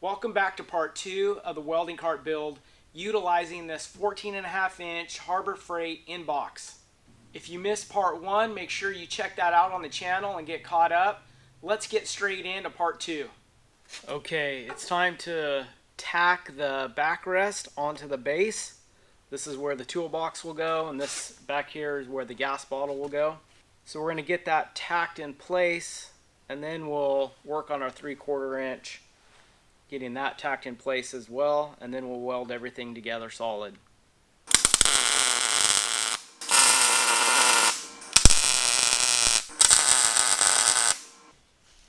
Welcome back to part 2 of the welding cart build utilizing this 14.5-inch Harbor Freight inbox. If you missed part 1, make sure you check that out on the channel and get caught up. Let's get straight into part 2. Okay, it's time to tack the backrest onto the base. This is where the toolbox will go, and this back here is where the gas bottle will go. So we're going to get that tacked in place, and then we'll work on our 3/4 inch, getting that tacked in place as well, and then we'll weld everything together solid.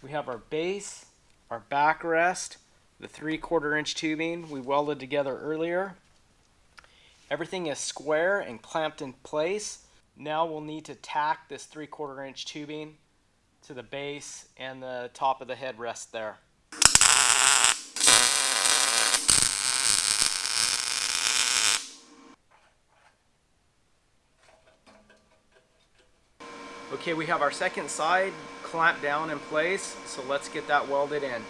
We have our base, our backrest, the 3/4 inch tubing we welded together earlier. Everything is square and clamped in place. Now we'll need to tack this 3/4 inch tubing to the base and the top of the headrest there. Okay, we have our second side clamped down in place, so let's get that welded in.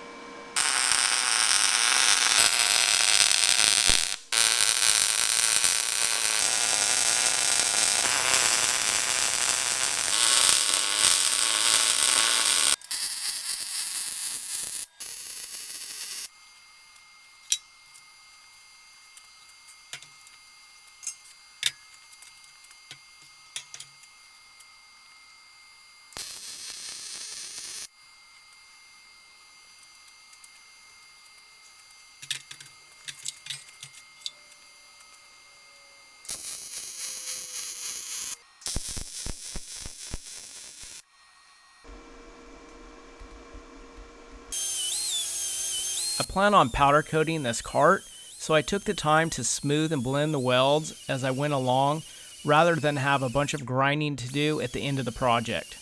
I plan on powder coating this cart, so I took the time to smooth and blend the welds as I went along rather than have a bunch of grinding to do at the end of the project.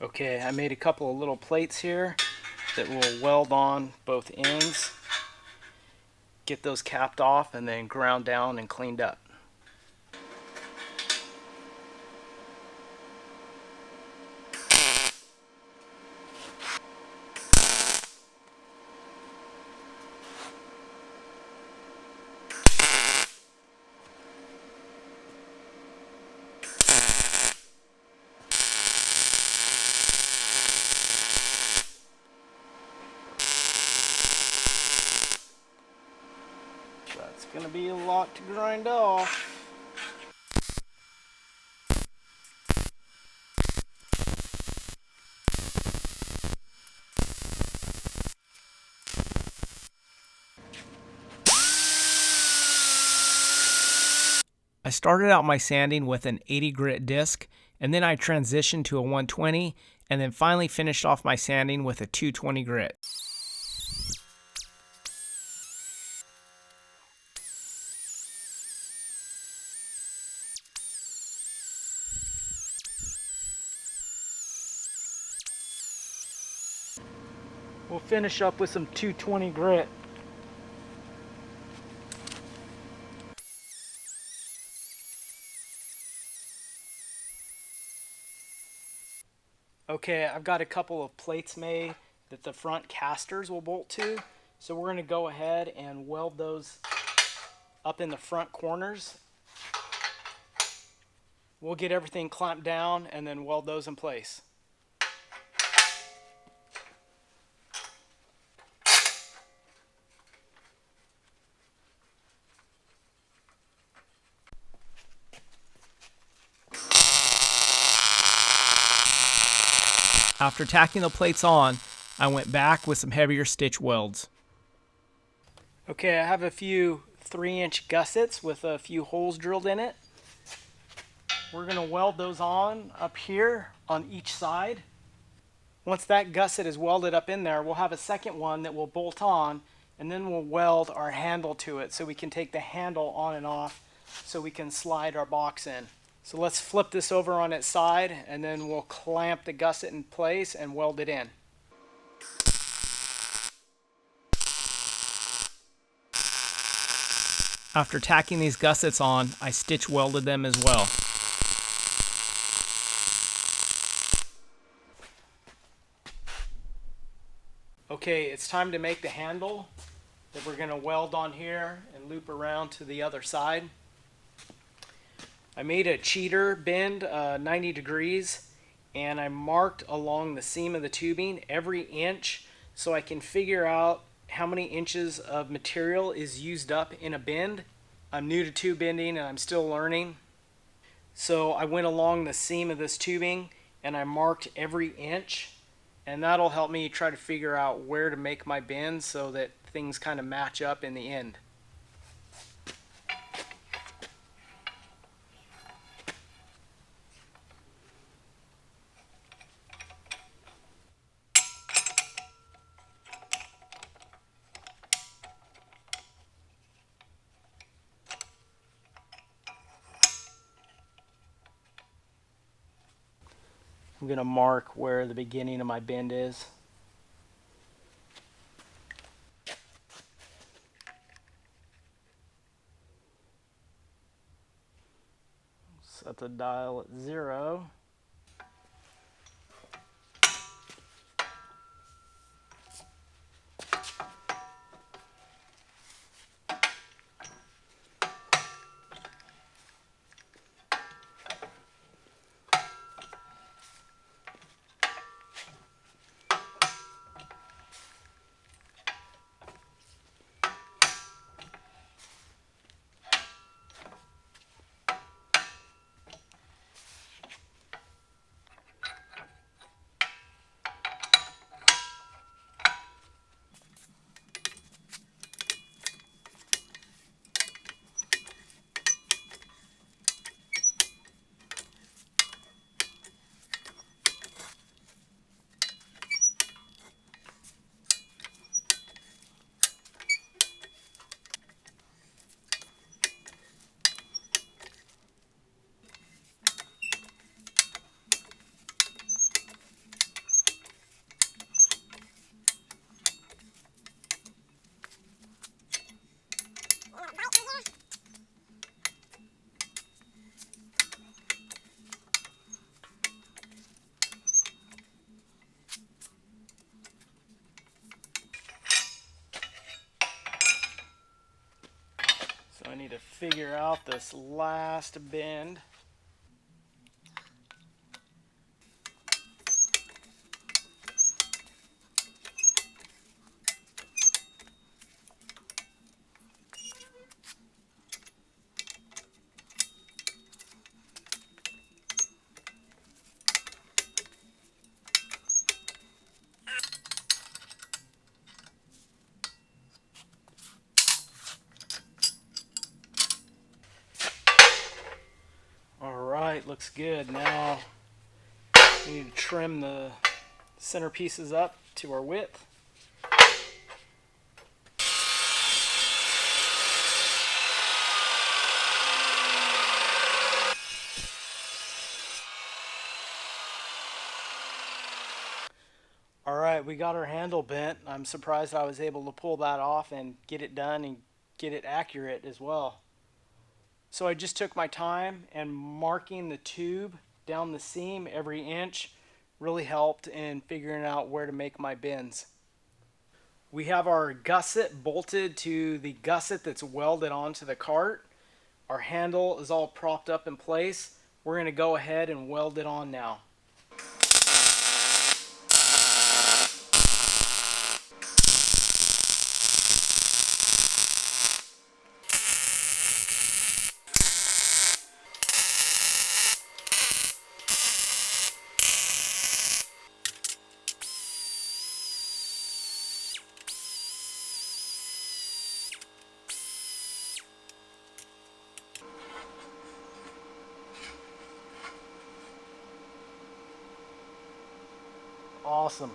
Okay, I made a couple of little plates here that will weld on both ends. Get those capped off and then ground down and cleaned up. That's going to be a lot to grind off. I started out my sanding with an 80 grit disc, and then I transitioned to a 120, and then finally finished off my sanding with a 220 grit. We'll finish up with some 220 grit. Okay, I've got a couple of plates made that the front casters will bolt to. So we're going to go ahead and weld those up in the front corners. We'll get everything clamped down and then weld those in place. After tacking the plates on, I went back with some heavier stitch welds. Okay, I have a few 3-inch gussets with a few holes drilled in it. We're going to weld those on up here on each side. Once that gusset is welded up in there, we'll have a second one that will bolt on, and then we'll weld our handle to it so we can take the handle on and off so we can slide our box in. So let's flip this over on its side, and then we'll clamp the gusset in place and weld it in. After tacking these gussets on, I stitch welded them as well. Okay, it's time to make the handle that we're going to weld on here and loop around to the other side. I made a cheater bend 90 degrees, and I marked along the seam of the tubing every inch so I can figure out how many inches of material is used up in a bend. I'm new to tube bending and I'm still learning. So I went along the seam of this tubing and I marked every inch, and that'll help me try to figure out where to make my bends so that things kind of match up in the end. I'm going to mark where the beginning of my bend is. Set the dial at 0. So I need to figure out this last bend. Alright, looks good. Now we need to trim the center pieces up to our width. Alright, we got our handle bent. I'm surprised I was able to pull that off and get it done and get it accurate as well. So I just took my time, and marking the tube down the seam every inch really helped in figuring out where to make my bends. We have our gusset bolted to the gusset that's welded onto the cart. Our handle is all propped up in place. We're going to go ahead and weld it on now. Awesome.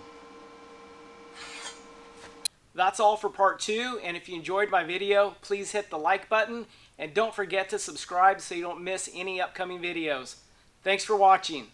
That's all for part 2, and if you enjoyed my video, please hit the like button and don't forget to subscribe so you don't miss any upcoming videos. Thanks for watching.